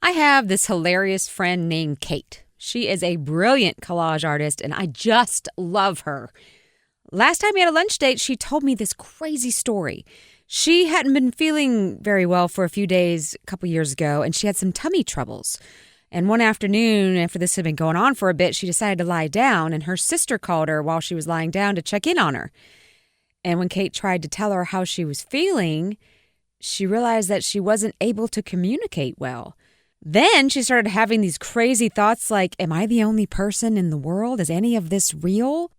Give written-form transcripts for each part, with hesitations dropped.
I have this hilarious friend named Kate. She is a brilliant collage artist, and I just love her. Last time we had a lunch date, she told me this crazy story. She hadn't been feeling very well for a few days a couple years ago, and she had some tummy troubles. And one afternoon, after this had been going on for a bit, she decided to lie down, and her sister called her while she was lying down to check in on her. And when Kate tried to tell her how she was feeling, she realized that she wasn't able to communicate well. Then she started having these crazy thoughts like, am I the only person in the world? Is any of this real?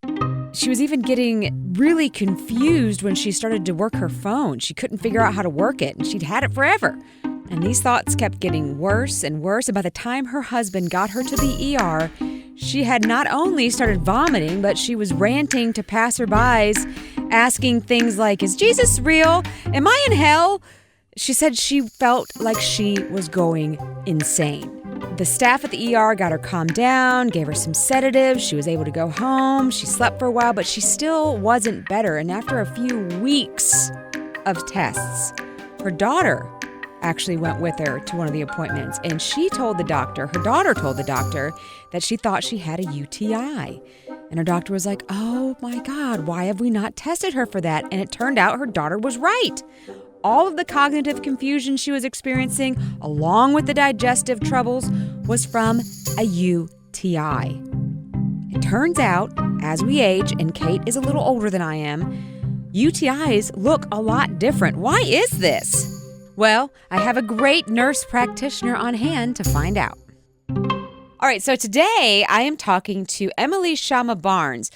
She was even getting really confused when she started to work her phone. She couldn't figure out how to work it, and she'd had it forever. And these thoughts kept getting worse and worse, and by the time her husband got her to the ER, she had not only started vomiting, but she was ranting to passerbys, asking things like, is Jesus real? Am I in hell? She said she felt like she was going insane. The staff at the ER got her calmed down, gave her some sedatives. She was able to go home. She slept for a while, but she still wasn't better. And after a few weeks of tests, her daughter actually went with her to one of the appointments. And her daughter told the doctor that she thought she had a UTI. And her doctor was like, oh my God, why have we not tested her for that? And it turned out her daughter was right. All of the cognitive confusion she was experiencing, along with the digestive troubles, was from a UTI. It turns out, as we age, and Kate is a little older than I am, UTIs look a lot different. Why is this? Well, I have a great nurse practitioner on hand to find out. All right, so today I am talking to Emily Shama Barnes.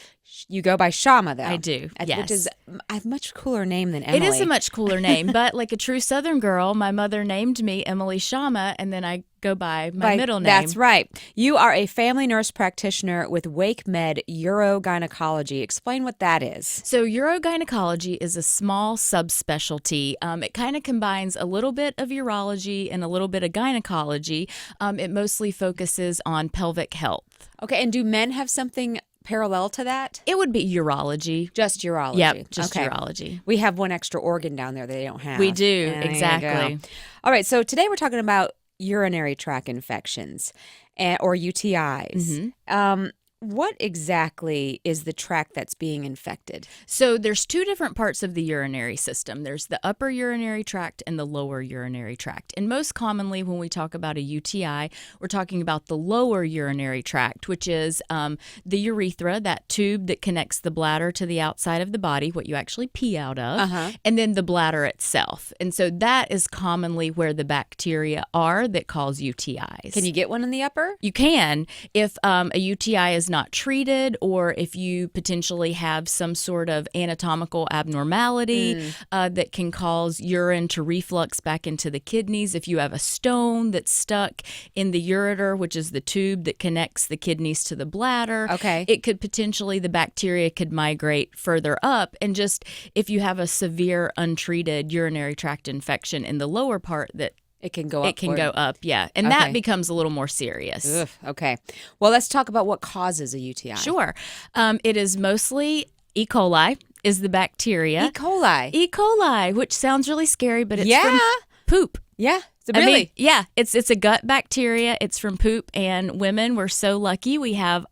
You go by Shama, though. I do, yes. Which is a much cooler name than Emily. It is a much cooler name, but like a true Southern girl, my mother named me Emily Shama, and then I go by my middle name. That's right. You are a family nurse practitioner with Wake Med Urogynecology. Explain what that is. So urogynecology is a small subspecialty. It kind of combines a little bit of urology and a little bit of gynecology. It mostly focuses on pelvic health. Okay, and do men have something parallel to that? It would be urology. Just urology. Yep, just urology. We have one extra organ down there that they don't have. We do, exactly. All right, so today we're talking about urinary tract infections or UTIs. Mm-hmm. What exactly is the tract that's being infected? So there's two different parts of the urinary system. There's the upper urinary tract and the lower urinary tract. And most commonly when we talk about a UTI, we're talking about the lower urinary tract, which is the urethra, that tube that connects the bladder to the outside of the body, what you actually pee out of, and then the bladder itself. And so that is commonly where the bacteria are that cause UTIs. Can you get one in the upper? You can if a UTI is not treated, or if you potentially have some sort of anatomical abnormality that can cause urine to reflux back into the kidneys. If you have a stone that's stuck in the ureter, which is the tube that connects the kidneys to the bladder, it could potentially, the bacteria could migrate further up. And just if you have a severe untreated urinary tract infection in the lower part, that it can go up. It can go up, yeah. And that becomes a little more serious. Ugh, okay. Well, let's talk about what causes a UTI. Sure. It is mostly E. coli is the bacteria. E. coli. E. coli, which sounds really scary, but it's from poop. Yeah. Really? It's a gut bacteria. It's from poop. And women, we're so lucky. We have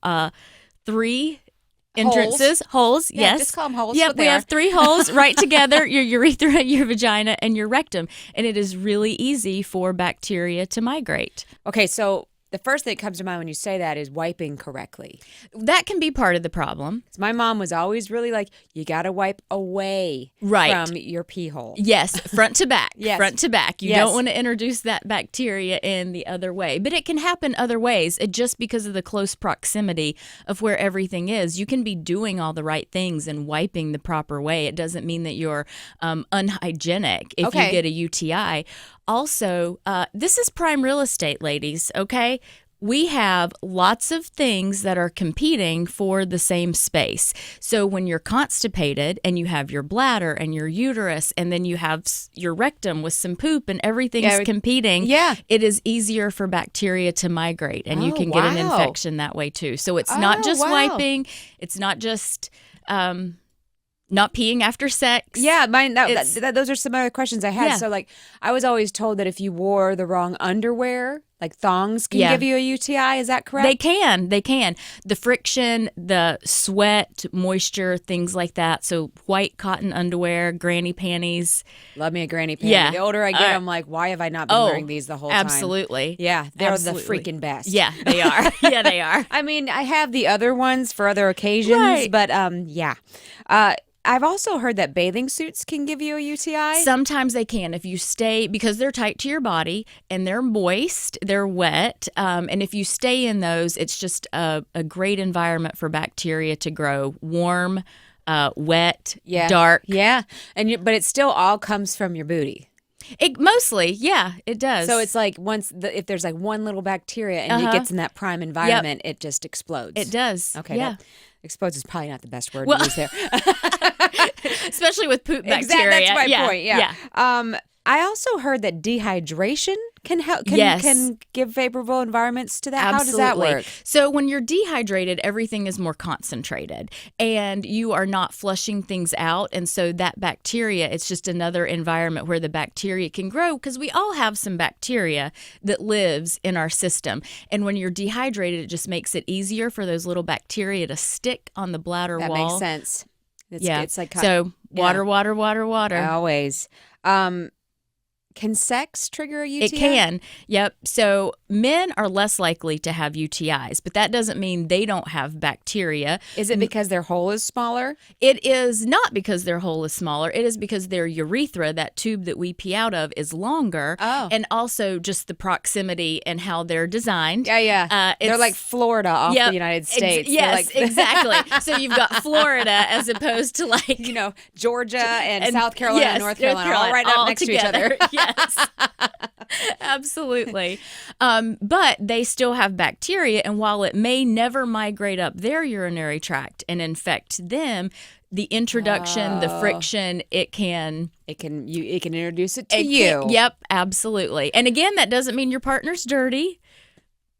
3 entrances, holes, yes. Just call them holes. Yeah, we have 3 holes right together, your urethra, your vagina, and your rectum. And it is really easy for bacteria to migrate. Okay, so the first thing that comes to mind when you say that is wiping correctly. That can be part of the problem. My mom was always really like, you got to wipe away from your pee hole. Yes, front to back. Front to back. You Yes. don't want to introduce that bacteria in the other way. But it can happen other ways. Just because of the close proximity of where everything is, you can be doing all the right things and wiping the proper way. It doesn't mean that you're unhygienic if you get a UTI. Also, this is prime real estate, ladies, okay? We have lots of things that are competing for the same space. So when you're constipated and you have your bladder and your uterus and then you have your rectum with some poop and everything's competing, it is easier for bacteria to migrate and you can get an infection that way too. So it's not just wiping. It's not just not peeing after sex. Yeah, those are some other questions I had. Yeah. So, I was always told that if you wore the wrong underwear, like thongs can Yeah. give you a UTI. Is that correct? They can. The friction, the sweat, moisture, things like that. So white cotton underwear, granny panties. Love me a granny panty. Yeah. The older I get, I'm like, why have I not been wearing these the whole time? Absolutely. Yeah, they're Absolutely. the freaking best. Yeah, they are. Yeah, they are. I mean, I have the other ones for other occasions, Right. but yeah. I've also heard that bathing suits can give you a UTI. Sometimes they can if you stay, because they're tight to your body and they're moist, they're wet. And if you stay in those, it's just a great environment for bacteria to grow. Warm, wet, dark. Yeah, but it still all comes from your booty. It mostly, yeah, it does. So it's like if there's like one little bacteria and it gets in that prime environment, it just explodes. It does. Okay. Yeah. Explodes is probably not the best word to use there. Especially with poop bacteria. Exactly, that's my yeah. point. Yeah. I also heard that dehydration can help. Yes. Can give favorable environments to that. Absolutely. How does that work? So when you're dehydrated, everything is more concentrated and you are not flushing things out. And so that bacteria, it's just another environment where the bacteria can grow, because we all have some bacteria that lives in our system. And when you're dehydrated, it just makes it easier for those little bacteria to stick on the bladder wall. That makes sense. It's like so water. Always. Can sex trigger a UTI? It can. Yep. So men are less likely to have UTIs, but that doesn't mean they don't have bacteria. Is it because their hole is smaller? It is not because their hole is smaller. It is because their urethra, that tube that we pee out of, is longer. Oh. And also just the proximity and how they're designed. Yeah. They're like Florida off the United States. Yes, like exactly. So you've got Florida as opposed to like, Georgia and South Carolina and North Carolina all right up next together. to each other. Yes, absolutely. But they still have bacteria, and while it may never migrate up their urinary tract and infect them, the introduction, the friction, it can introduce it to you. Yep, absolutely. And again, that doesn't mean your partner's dirty.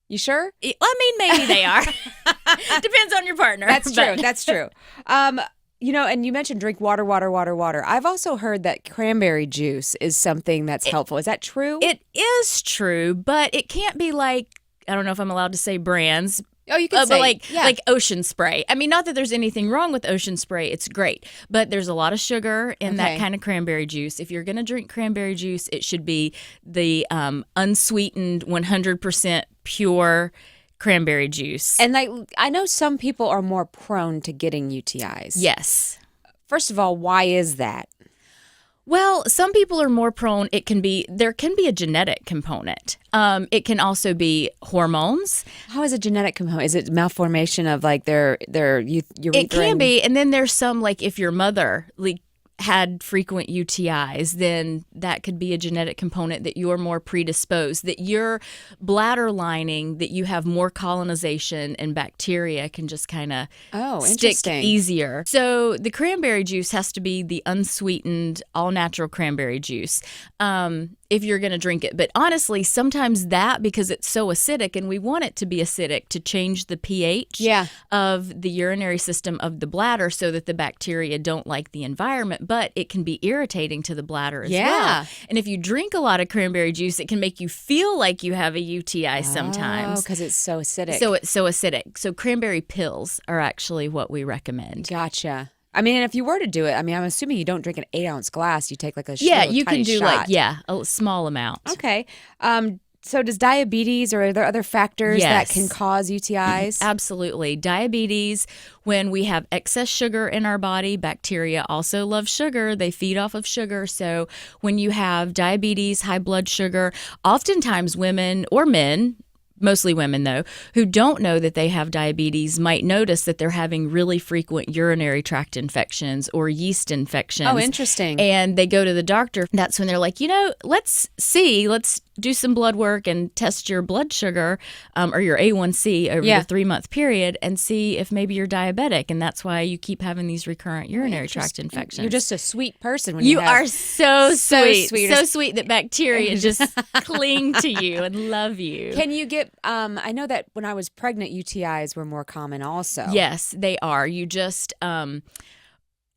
You sure? I mean, maybe they are. Depends on your partner. That's true. That's true. And you mentioned drink water. I've also heard that cranberry juice is something that's helpful. Is that true? It is true, but it can't be like, I don't know if I'm allowed to say brands. Oh, you can say. But like Ocean Spray. I mean, not that there's anything wrong with Ocean Spray. It's great. But there's a lot of sugar in that kind of cranberry juice. If you're going to drink cranberry juice, it should be the unsweetened, 100% pure cranberry juice. And I know some people are more prone to getting UTIs. Yes. First of all, why is that? Well, some people are more prone. There can be a genetic component. It can also be hormones. How is a genetic component? Is it malformation of like their urethra? It can be. And then there's some, like if your mother had frequent UTIs, then that could be a genetic component that you're more predisposed, that your bladder lining, that you have more colonization and bacteria can just kind of stick easier. So the cranberry juice has to be the unsweetened, all-natural cranberry juice if you're going to drink it. But honestly, sometimes because it's so acidic, and we want it to be acidic to change the pH of the urinary system of the bladder so that the bacteria don't like the environment, but it can be irritating to the bladder as well. And if you drink a lot of cranberry juice, it can make you feel like you have a UTI sometimes. Oh, because it's so acidic. So it's so acidic. So cranberry pills are actually what we recommend. Gotcha. I mean, if you were to do it, I'm assuming you don't drink an 8-ounce glass. You take like a you can do shot. a small amount. Okay. So does diabetes, or are there other factors that can cause UTIs? Absolutely. Diabetes, when we have excess sugar in our body, bacteria also love sugar. They feed off of sugar. So when you have diabetes, high blood sugar, oftentimes women or men, mostly women though, who don't know that they have diabetes might notice that they're having really frequent urinary tract infections or yeast infections. Oh, interesting. And they go to the doctor. That's when they're like, let's do some blood work and test your blood sugar or your A1C over the 3-month period and see if maybe you're diabetic. And that's why you keep having these recurrent urinary tract infections. You're just a sweet person when you are so sweet. Sweet. So sweet that bacteria just cling to you and love you. Can you get, I know that when I was pregnant, UTIs were more common also. Yes, they are. You just,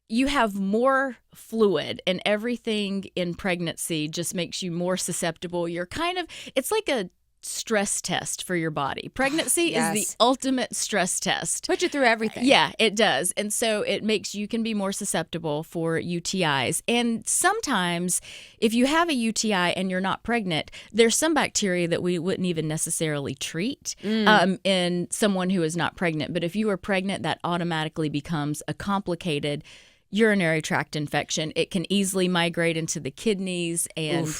you have more fluid, and everything in pregnancy just makes you more susceptible. You're it's like a stress test for your body. Pregnancy Yes. is the ultimate stress test. Put you through everything. Yeah, it does. And so it makes you can be more susceptible for UTIs. And sometimes if you have a UTI and you're not pregnant, there's some bacteria that we wouldn't even necessarily treat in someone who is not pregnant. But if you are pregnant, that automatically becomes a complicated urinary tract infection. It can easily migrate into the kidneys, and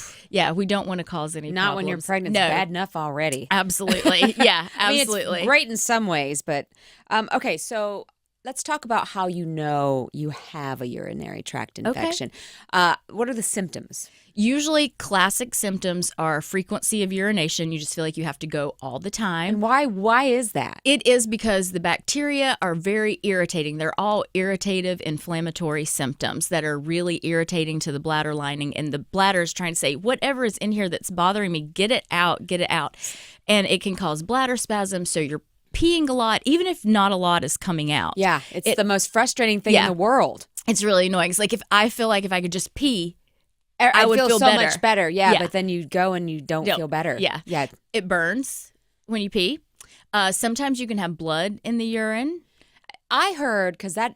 we don't want to cause any Not problems. when you're pregnant. No. It's bad enough already. Absolutely. Yeah, absolutely. I mean, it's great in some ways, but okay, so let's talk about how you know you have a urinary tract infection. What are the symptoms? Usually classic symptoms are frequency of urination. You just feel like you have to go all the time. And why is that? It is because the bacteria are very irritating. They're all irritative, inflammatory symptoms that are really irritating to the bladder lining. And the bladder is trying to say, whatever is in here that's bothering me, get it out, get it out. And it can cause bladder spasms. So you're peeing a lot, even if not a lot is coming out. Yeah, it's the most frustrating thing in the world. It's really annoying. It's like if I could just pee, I would feel so better. much better. Yeah, but then you go and you don't feel better. Yeah. It burns when you pee. Sometimes you can have blood in the urine. I heard, because that,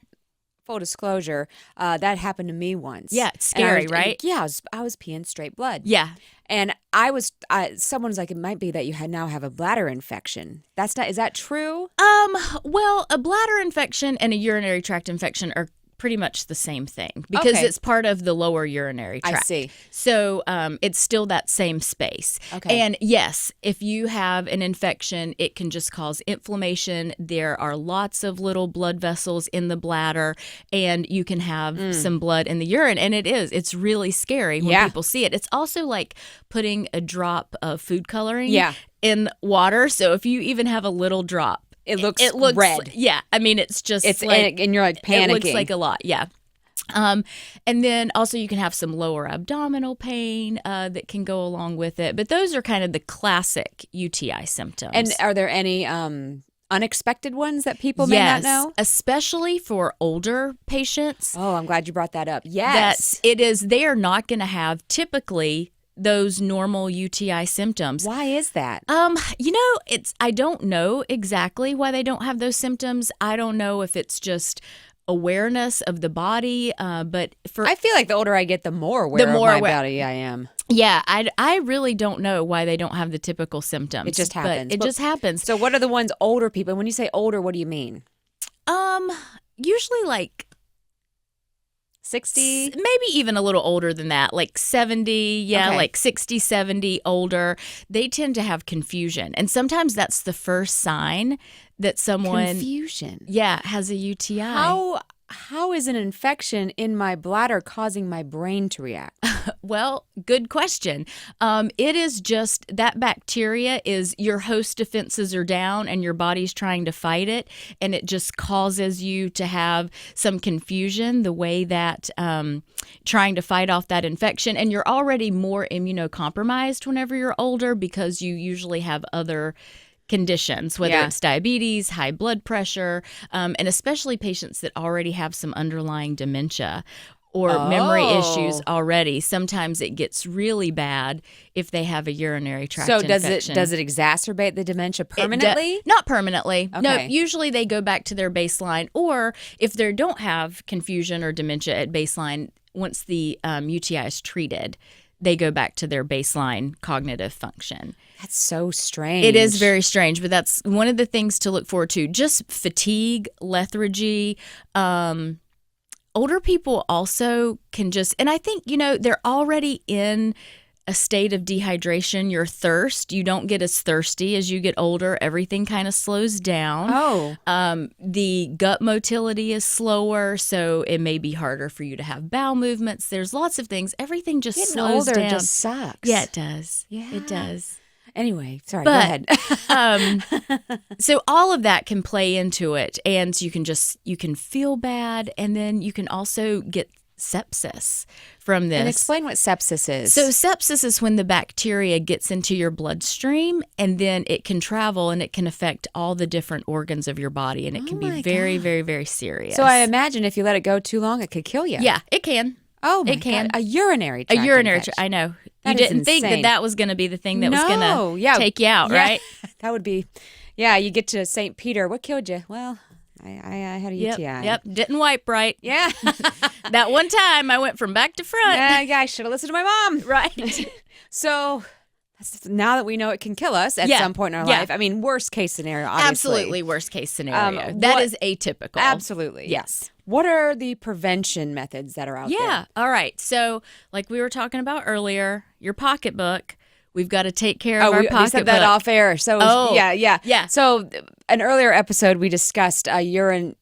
full disclosure, that happened to me once. Yeah, it's scary, right? I was peeing straight blood. Yeah. And someone was like, it might be that you now have a bladder infection. Is that true? Well, a bladder infection and a urinary tract infection are pretty much the same thing because it's part of the lower urinary tract. I see. So it's still that same space. Okay. And yes, if you have an infection, it can just cause inflammation. There are lots of little blood vessels in the bladder, and you can have some blood in the urine. And it's really scary when people see it. It's also like putting a drop of food coloring in water. So if you even have a little drop, it looks red. Yeah, I mean, it's like, and you're like panicking. It looks like a lot. Yeah. And then also you can have some lower abdominal pain that can go along with it. But those are kind of the classic UTI symptoms. And are there any unexpected ones that people may not know? Especially for older patients. Oh, I'm glad you brought that up. Yes. They are not going to have typically those normal UTI symptoms. Why is that? I don't know exactly why they don't have those symptoms. I don't know if it's just awareness of the body, but I feel like the older I get, the more aware of my body I am. Yeah, I really don't know why they don't have the typical symptoms. It just happens. Just happens. So what are the ones older people? When you say older, what do you mean? Usually like 60? Maybe even a little older than that, like 70, like 60, 70, older. They tend to have confusion. And sometimes that's the first sign that someone Confusion? has a UTI. How is an infection in my bladder causing my brain to react? Well, good question. It is just that bacteria is your host defenses are down and your body's trying to fight it. And it just causes you to have some confusion the way that trying to fight off that infection. And you're already more immunocompromised whenever you're older because you usually have other conditions, whether it's diabetes, high blood pressure, and especially patients that already have some underlying dementia or memory issues already. Sometimes it gets really bad if they have a urinary tract infection. So does it exacerbate the dementia permanently? Not permanently. Okay. No, usually they go back to their baseline, or if they don't have confusion or dementia at baseline, once the UTI is treated, they go back to their baseline cognitive function. That's so strange. It is very strange, but that's one of the things to look forward to. Just fatigue, lethargy. Older people also can and I think, they're already in a state of dehydration. Your thirst, you don't get as thirsty as you get older. Everything kind of slows down. The gut motility is slower, so it may be harder for you to have bowel movements. There's lots of things. Everything just slows down. Getting older just sucks. Yeah, it does. Yeah. It does. Anyway, sorry, go ahead. So all of that can play into it, and you can feel bad, and then you can also get sepsis from this. And explain what sepsis is. So sepsis is when the bacteria gets into your bloodstream, and then it can travel and it can affect all the different organs of your body, and it can be very, very, very serious. So I imagine if you let it go too long, it could kill you. Yeah, it can. Oh, my It can. God. A urinary tract A urinary infection. I know. That You is didn't think insane. that was going to be the thing that was going to take you out, right? That would be, yeah, you get to St. Peter. What killed you? Well, I had a UTI. Yep. Didn't wipe right. Yeah. That one time I went from back to front. Yeah, I should have listened to my mom. Right. So now that we know it can kill us at some point in our life, I mean, worst case scenario, obviously. Absolutely worst case scenario. That is atypical. Absolutely. Yes. What are the prevention methods that are out there? Yeah. All right. So, like we were talking about earlier, your pocketbook. We've got to take care of our pocketbook. We said that off air. So, yeah. So, an earlier episode, we discussed urine.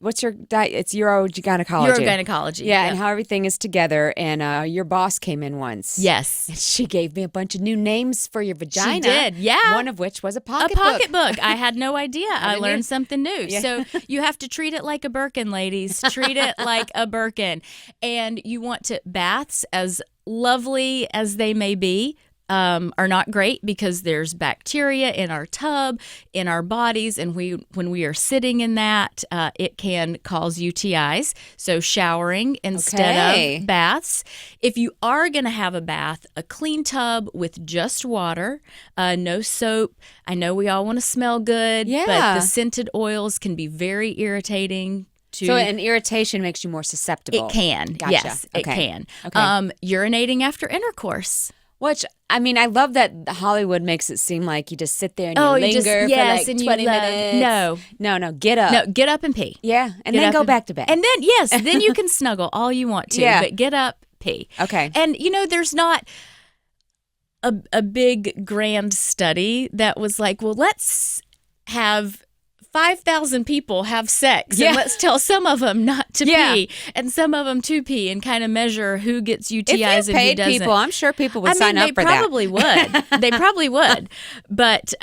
What's your diet? It's urogynecology. Urogynecology. Yeah, and how everything is together. And your boss came in once. Yes. And she gave me a bunch of new names for your vagina. She did, yeah. One of which was a pocketbook. A pocketbook. I had no idea. I learned something new. Yeah. So you have to treat it like a Birkin, ladies. Treat it like a Birkin. And you want to, baths, as lovely as they may be, are not great because there's bacteria in our tub, in our bodies, and when we are sitting in that, it can cause UTIs. So showering instead of baths. If you are going to have a bath, a clean tub with just water, no soap. I know we all want to smell good, but the scented oils can be very irritating. So an irritation makes you more susceptible. It can. Gotcha. Yes, it can. Okay. Urinating after intercourse. Which, I mean, I love that Hollywood makes it seem like you just sit there and you linger for like 20 minutes. No, get up. No, get up and pee. Yeah, and then go back to bed. And then, then you can snuggle all you want to, but get up, pee. Okay. And, there's not a big grand study that was like, well, let's have 5,000 people have sex and let's tell some of them not to pee and some of them to pee and kind of measure who gets UTIs and who doesn't. If you paid people, I'm sure people would sign up for that. They probably would. They probably would. But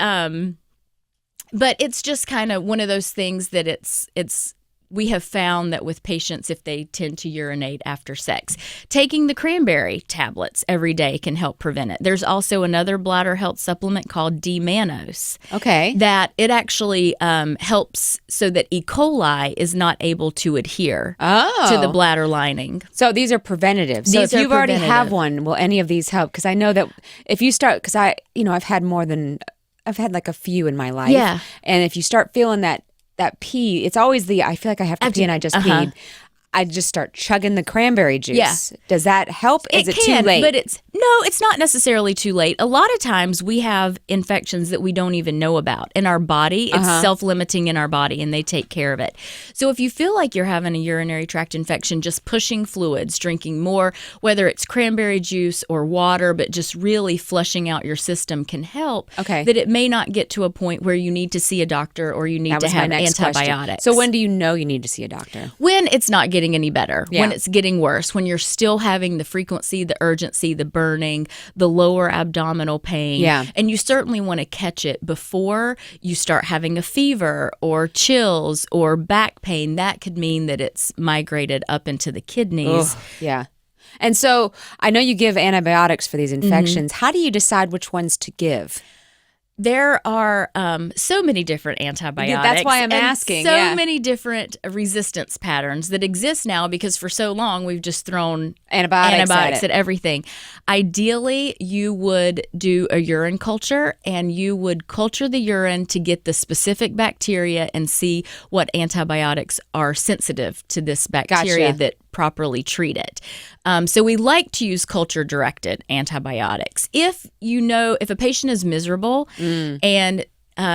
it's just kind of one of those things that it's we have found that with patients, if they tend to urinate after sex, taking the cranberry tablets every day can help prevent it. There's also another bladder health supplement called D-mannose. Okay. That it actually helps so that E. coli is not able to adhere to the bladder lining. So these are preventative. So if you've already have one, will any of these help? Because I know that if you start, because I've had like a few in my life. Yeah. And if you start feeling that pee, it's always I feel like I have to pee and I just peed. I just start chugging the cranberry juice. Yeah. Does that help? Is it can, too late? But it's not necessarily too late. A lot of times we have infections that we don't even know about in our body. It's self-limiting in our body and they take care of it. So if you feel like you're having a urinary tract infection, just pushing fluids, drinking more, whether it's cranberry juice or water, but just really flushing out your system can help. Okay. That it may not get to a point where you need to see a doctor or you need to have antibiotics. Question. So when do you know you need to see a doctor? When it's not getting any better, when it's getting worse, when you're still having the frequency, the urgency, the burning, the lower abdominal pain. Yeah. And you certainly want to catch it before you start having a fever or chills or back pain. That could mean that it's migrated up into the kidneys. Ugh, yeah. And so I know you give antibiotics for these infections. How do you decide which ones to give? There are so many different antibiotics. That's why I'm asking. So many different resistance patterns that exist now because for so long we've just thrown antibiotics at everything. Ideally, you would do a urine culture and you would culture the urine to get the specific bacteria and see what antibiotics are sensitive to this bacteria that properly treat it. So we like to use culture-directed antibiotics. If a patient is miserable and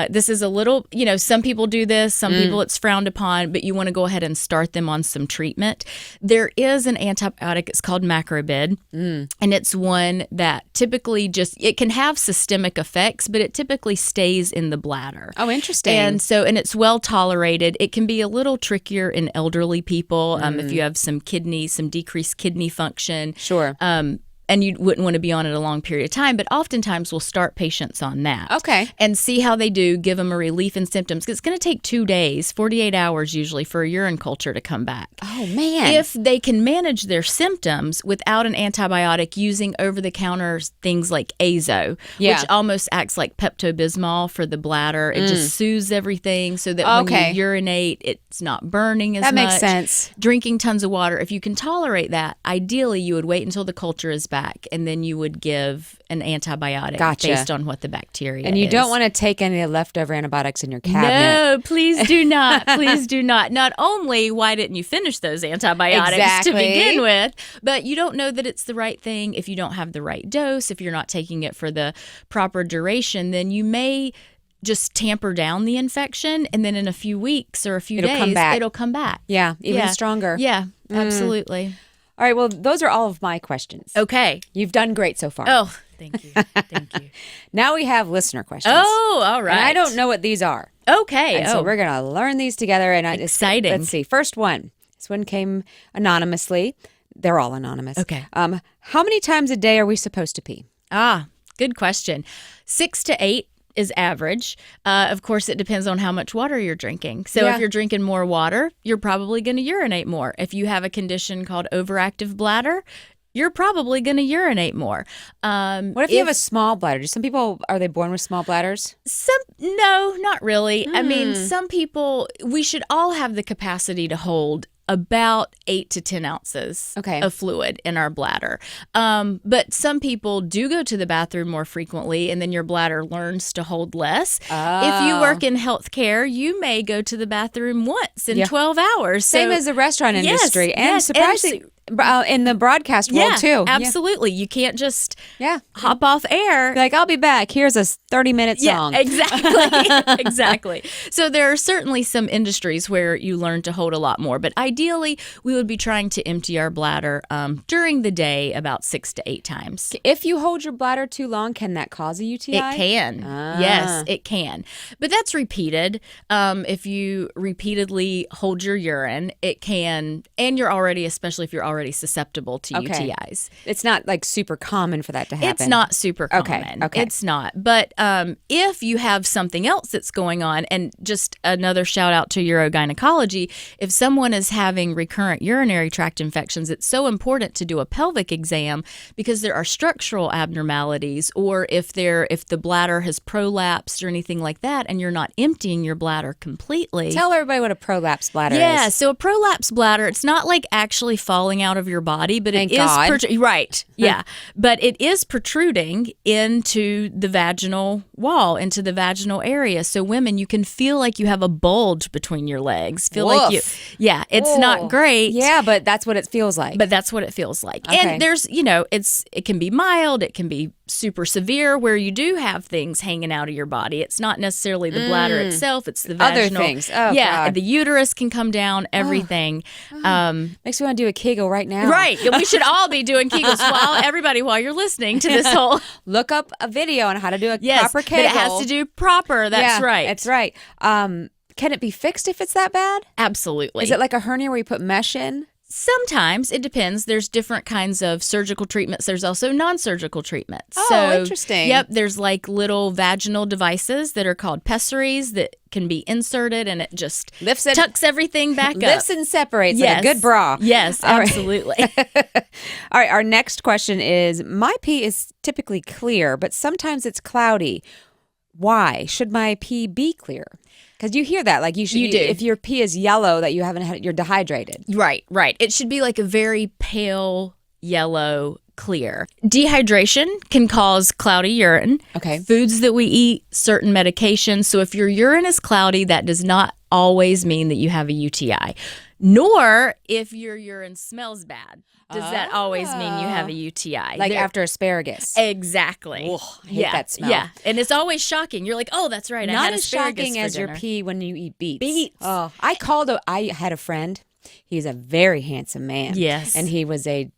this is a little, some people do this, some people it's frowned upon, but you want to go ahead and start them on some treatment. There is an antibiotic, it's called macrobid, and it's one that typically it can have systemic effects, but it typically stays in the bladder. Oh, interesting. And it's well tolerated. It can be a little trickier in elderly people if you have some decreased kidney function. Sure. and you wouldn't want to be on it a long period of time. But oftentimes we'll start patients on that. Okay. And see how they do, give them a relief in symptoms. 'Cause it's going to take 2 days, 48 hours usually, for a urine culture to come back. Oh, man. If they can manage their symptoms without an antibiotic using over-the-counter things like azo, which almost acts like Pepto-Bismol for the bladder. It just soothes everything so that when you urinate, it's not burning as much. That makes sense. Drinking tons of water. If you can tolerate that, ideally you would wait until the culture is back, and then you would give an antibiotic based on what the bacteria And you is. don't want to take any leftover antibiotics in your cabinet. No, please do not. Please do not. Not only why didn't you finish those antibiotics to begin with, but you don't know that it's the right thing. If you don't have the right dose, if you're not taking it for the proper duration, then you may just tamper down the infection, and then in a few weeks or a few days, it'll come back. Yeah, even stronger. Yeah, absolutely. All right, well, those are all of my questions. Okay. You've done great so far. Oh, thank you. Thank you. Now we have listener questions. Oh, all right. And I don't know what these are. Okay. And so we're going to learn these together. And Exciting. Let's see. First one. This one came anonymously. They're all anonymous. Okay. How many times a day are we supposed to pee? Good question. 6 to 8 is average. Of course, it depends on how much water you're drinking. So if you're drinking more water, you're probably going to urinate more. If you have a condition called overactive bladder, you're probably going to urinate more. What if you have a small bladder? Do some people, are they born with small bladders? No, not really. I mean, some people, we should all have the capacity to hold about 8 to 10 ounces of fluid in our bladder. But some people do go to the bathroom more frequently, and then your bladder learns to hold less. If you work in healthcare, you may go to the bathroom once in 12 hours. Same as the restaurant industry. And surprisingly, in the broadcast world, too. Absolutely. You can't just hop off air. Like, I'll be back. Here's a 30-minute song. Exactly. Exactly. So there are certainly some industries where you learn to hold a lot more. But ideally, we would be trying to empty our bladder during the day about 6 to 8 times. If you hold your bladder too long, can that cause a UTI? It can. Yes, it can. But that's repeated. If you repeatedly hold your urine, it can, and you're already, especially if you're already susceptible to UTIs. It's not like super common for that to happen. It's not super common. Okay. It's not. But if you have something else that's going on, and just another shout out to urogynecology, if someone is having recurrent urinary tract infections, it's so important to do a pelvic exam, because there are structural abnormalities, or if the bladder has prolapsed or anything like that, and you're not emptying your bladder completely. Tell everybody what a prolapsed bladder is. Yeah, so a prolapsed bladder, it's not like actually falling out of your body, but Thank it God. is right. Yeah, but it is protruding into the vaginal wall, into the vaginal area. So women, you can feel like you have a bulge between your legs. It's not great. Yeah, but that's what it feels like. But that's what it feels like. Okay. And there's, it can be mild, it can be super severe, where you do have things hanging out of your body. It's not necessarily the bladder itself, it's the vaginal. Other things. Oh, God. The uterus can come down, everything. Makes me want to do a Kegel right now. Right. We should all be doing Kegels while you're listening to this whole. Look up a video on how to do a proper Kegel. But it has to do proper. That's right. That's right. Can it be fixed if it's that bad? Absolutely. Is it like a hernia where you put mesh in? Sometimes. It depends. There's different kinds of surgical treatments. There's also non-surgical treatments. Oh, interesting. Yep. There's like little vaginal devices that are called pessaries that can be inserted, and it just tucks everything back up. Lifts and separates like a good bra. Yes, absolutely. All right. Our next question is, my pee is typically clear, but sometimes it's cloudy. Why? Should my pee be clear? Because you hear that, like you do. If your pee is yellow, that you're dehydrated. Right. It should be like a very pale yellow clear. Dehydration can cause cloudy urine. Okay. Foods that we eat, certain medications. So if your urine is cloudy, that does not always mean that you have a UTI. Nor if your urine smells bad. Does that always mean you have a UTI? Like after asparagus. Exactly. Ugh, I hate that smell. Yeah. And it's always shocking. You're like, oh, that's right. I had asparagus shocking as dinner. your pee when you eat beets. Oh. I had a friend. He's a very handsome man. Yes. And he was a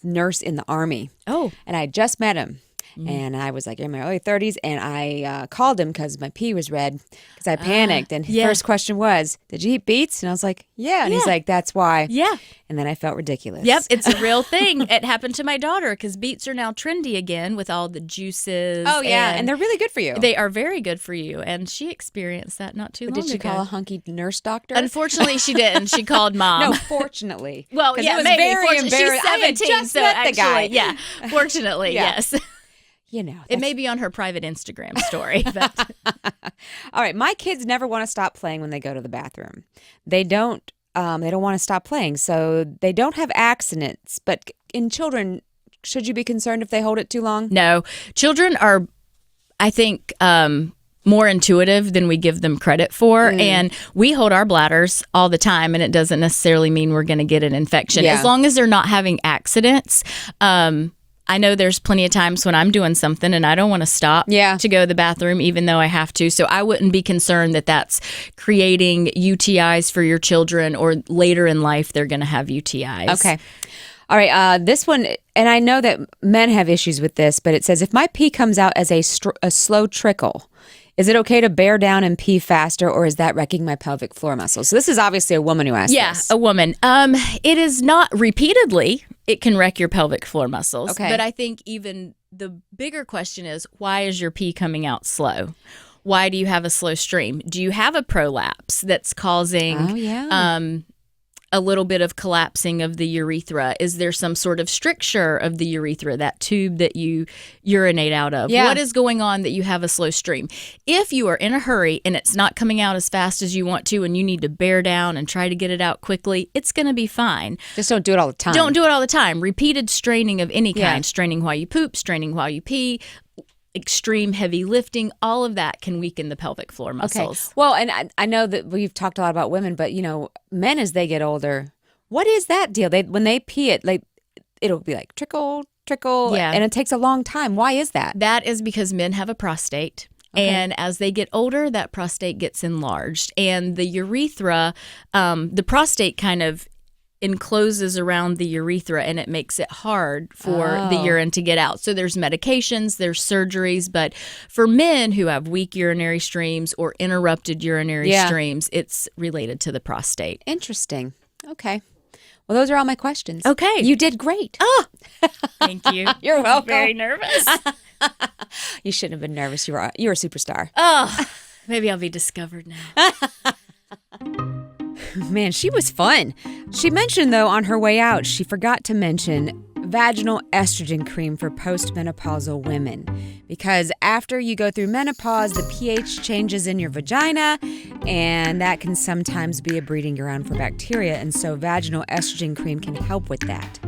nurse in the Army. Oh. And I had just met him. And I was like in my early 30s, and I called him because my pee was red because I panicked. And his first question was, did you eat beets? And I was like, yeah. And he's like, that's why. Yeah. And then I felt ridiculous. Yep, it's a real thing. It happened to my daughter because beets are now trendy again with all the juices. Oh, yeah. And they're really good for you. They are very good for you. And she experienced that not too long ago. Did she call a hunky nurse doctor? Unfortunately, she didn't. She called mom. No, fortunately. Well, yeah, it was maybe. very embarrassing. She's 17, just so met actually, the guy. yeah. Fortunately, yes. You know, it may be on her private Instagram story. But. All right, my kids never want to stop playing when they go to the bathroom. They don't want to stop playing, so they don't have accidents. But in children, should you be concerned if they hold it too long? No, children are, I think, more intuitive than we give them credit for. And we hold our bladders all the time, and it doesn't necessarily mean we're going to get an infection. As long as they're not having accidents. I know there's plenty of times when I'm doing something and I don't want to stop to go to the bathroom, even though I have to. So I wouldn't be concerned that that's creating UTIs for your children, or later in life they're going to have UTIs. Okay. All right. This one, and I know that men have issues with this, but it says, if my pee comes out as a slow trickle, is it okay to bear down and pee faster, or is that wrecking my pelvic floor muscles? So this is obviously a woman who asked this. Yeah, a woman. It is not repeatedly. It can wreck your pelvic floor muscles. Okay. But I think even the bigger question is, why is your pee coming out slow? Why do you have a slow stream? Do you have a prolapse that's causing a little bit of collapsing of the urethra? Is there some sort of stricture of the urethra, that tube that you urinate out of? Yeah. What is going on that you have a slow stream? If you are in a hurry and it's not coming out as fast as you want to, and you need to bear down and try to get it out quickly, it's going to be fine. Just don't do it all the time. Don't do it all the time. Repeated straining of any kind, straining while you poop, straining while you pee, extreme heavy lifting, all of that can weaken the pelvic floor muscles. Okay. Well, and I know that we've talked a lot about women, but men as they get older, what is that deal? When they pee it'll be like trickle, and it takes a long time. Why is that? That is because men have a prostate. Okay. And as they get older, that prostate gets enlarged. And the urethra, the prostate kind of encloses around the urethra, and it makes it hard for the urine to get out. So there's medications, there's surgeries, but for men who have weak urinary streams or interrupted urinary streams, it's related to the prostate. Interesting. Okay. Well, those are all my questions. Okay. You did great. Oh, thank you. You're welcome. Very nervous. You shouldn't have been nervous. You're a superstar. Oh, maybe I'll be discovered now. Man, she was fun. She mentioned, though, on her way out, she forgot to mention vaginal estrogen cream for postmenopausal women. Because after you go through menopause, the pH changes in your vagina, and that can sometimes be a breeding ground for bacteria. And so vaginal estrogen cream can help with that.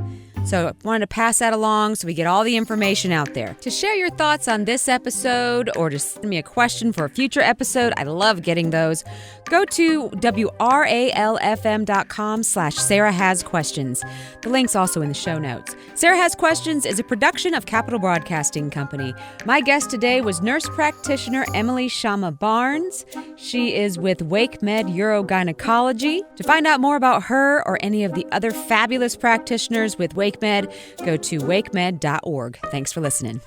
So I wanted to pass that along so we get all the information out there. To share your thoughts on this episode, or to send me a question for a future episode, I love getting those. Go to wralfm.com/SarahHasQuestions. The link's also in the show notes. Sarah Has Questions is a production of Capital Broadcasting Company. My guest today was nurse practitioner Emily Shama Barnes. She is with WakeMed Urogynecology. To find out more about her or any of the other fabulous practitioners with WakeMed, go to wakemed.org. Thanks for listening.